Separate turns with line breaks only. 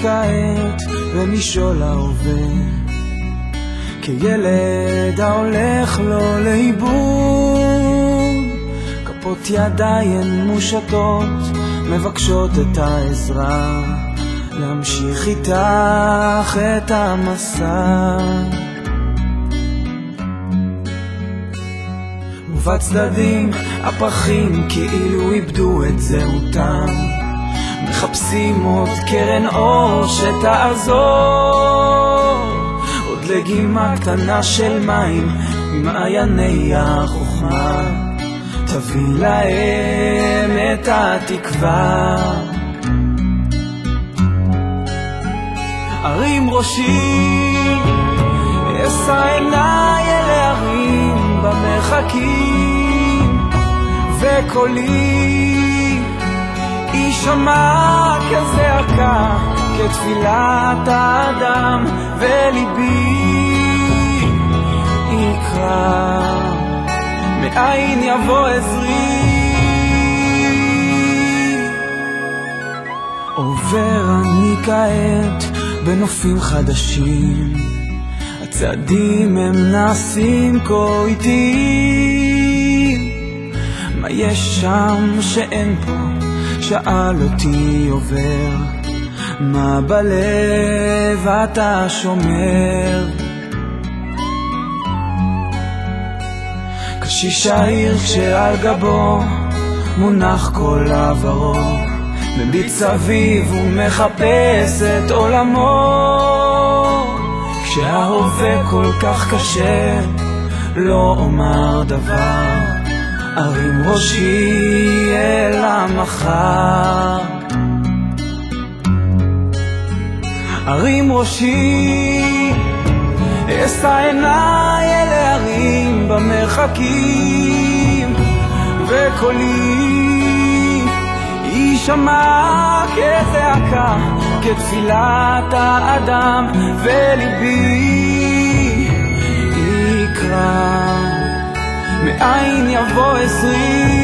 כעת במשעול ההווה, כילד ההולך לו לאיבוד. כפות ידיים מושטות מבקשות את העזרה, להמשיך איתך את המסע. ובצדדים הפרחים כאילו איבדו את זהותם, מחפשים עוד קרן אור שתעזור, עוד לגימה קטנה של מים ממעייני החוכמה, תביא להם את התקווה. הרים ראשי, אשא עיניי אל ההרים במרחקים, וקולי יישמע כזעקה, כתפילת האדם, וליבי יקרא, מאין יבוא עזרי. עובר אני כעת בנופים חדשים, הצעדים הם נעשים כה איטיים. מה יש שם שאין פה? שאל אותי עובר, מה בלב אתה שומר? קשיש העיר כשעל גבו מונח כל עברו, מביט סביב ומחפש את עולמו. כשההווה כל כך קשה לא אומר דבר, ארים ראשי אל המחר. ארים ראשי, אשא עיניי אל ההרים במרחקים, וקולי יישמע כזעקה, כתפילת האדם, וליבי יקרא, מאין יבוא עזרי.